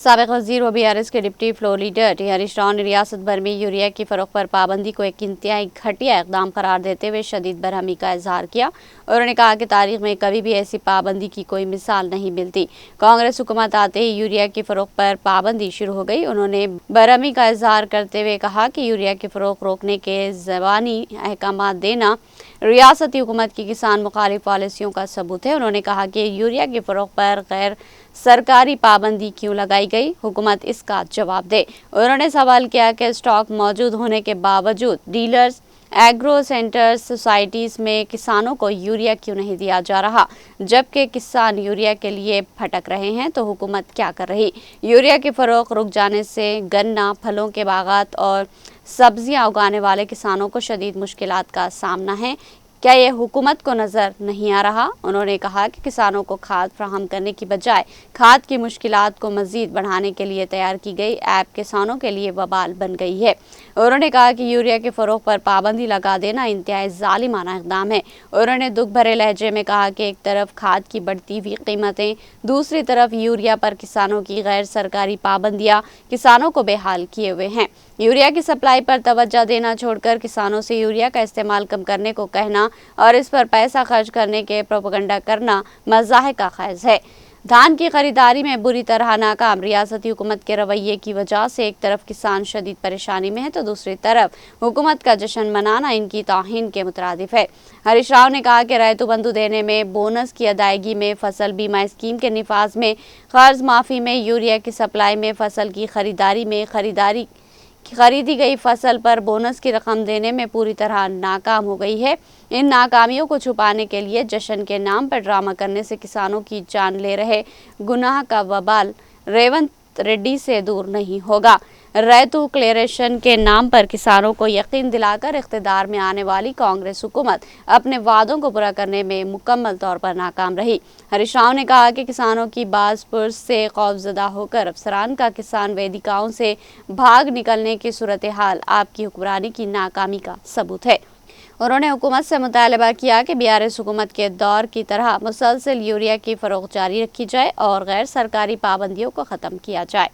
سابق وزیر و BRS کے deputy floor leader T Harish Rao نے ریاست بھر میں یوریا کی فروخت پر پابندی کو ایک انتہائی گھٹیا اقدام قرار دیتے ہوئے شدید برہمی کا اظہار کیا۔ انہوں نے کہا کہ تاریخ میں کبھی بھی ایسی پابندی کی کوئی مثال نہیں ملتی۔ کانگریس حکومت آتے ہی یوریا کی فروخت پر پابندی شروع ہو گئی۔ انہوں نے برہمی کا اظہار کرتے ہوئے کہا کہ یوریا کی فروخت روکنے کے زبانی احکامات دینا ریاستی حکومت کی کسان مخالف پالیسیوں کا ثبوت ہے۔ انہوں نے کہا کہ یوریا کی فروخت پر غیر سرکاری پابندی کیوں لگائی گئی، حکومت اس کا جواب دے۔ انہوں نے سوال کیا کہ اسٹاک موجود ہونے کے باوجود ڈیلرز، ایگرو سینٹرز، سوسائٹیز میں کسانوں کو یوریا کیوں نہیں دیا جا رہا، جبکہ کسان یوریا کے لیے بھٹک رہے ہیں تو حکومت کیا کر رہی۔ یوریا کی فروخت رک جانے سے گنا، پھلوں کے باغات اور سبزیاں اگانے والے کسانوں کو شدید مشکلات کا سامنا ہے۔ کیا یہ حکومت کو نظر نہیں آ رہا؟ انہوں نے کہا کہ کسانوں کو کھاد فراہم کرنے کی بجائے کھاد کی مشکلات کو مزید بڑھانے کے لیے تیار کی گئی ایپ کسانوں کے لیے وبال بن گئی ہے۔ انہوں نے کہا کہ یوریا کی فروخت پر پابندی لگا دینا انتہائی ظالمانہ اقدام ہے۔ انہوں نے دکھ بھرے لہجے میں کہا کہ ایک طرف کھاد کی بڑھتی ہوئی قیمتیں، دوسری طرف یوریا پر کسانوں کی غیر سرکاری پابندیاں کسانوں کو بے حال کیے ہوئے ہیں۔ یوریا کی سپلائی پر توجہ دینا چھوڑ کر کسانوں سے یوریا کا استعمال کم کرنے کو کہنا اور اس پر پیسہ خرچ کرنے کے پروپیگنڈا کرنا مضحکہ خیز ہے۔ دھان کی خریداری میں بری طرح ناکام ریاستی حکومت کے رویے کی وجہ سے ایک طرف کسان شدید پریشانی میں ہے تو دوسری طرف حکومت کا جشن منانا ان کی توہین کے مترادف ہے۔ ہریش راؤ نے کہا کہ ریتو بندھو دینے میں، بونس کی ادائیگی میں، فصل بیمہ اسکیم کے نفاذ میں، قرض معافی میں، یوریا کی سپلائی میں، فصل کی خریداری میں، خریدی گئی فصل پر بونس کی رقم دینے میں پوری طرح ناکام ہو گئی ہے۔ ان ناکامیوں کو چھپانے کے لیے جشن کے نام پر ڈرامہ کرنے سے کسانوں کی جان لے رہے گناہ کا وبال ریونت ریڈی سے دور نہیں ہوگا۔ ریتو کلیریشن کے نام پر کسانوں کو یقین دلا کر اقتدار میں آنے والی کانگریس حکومت اپنے وعدوں کو پورا کرنے میں مکمل طور پر ناکام رہی۔ ہریش راؤ نے کہا کہ کسانوں کی باز پرس سے خوفزدہ ہو کر افسران کا کسان ویدیکاؤں سے بھاگ نکلنے کی صورتحال آپ کی حکمرانی کی ناکامی کا ثبوت ہے۔ انہوں نے حکومت سے مطالبہ کیا کہ BRS حکومت کے دور کی طرح مسلسل یوریا کی فروخت جاری رکھی جائے اور غیر سرکاری پابندیوں کو ختم کیا جائے۔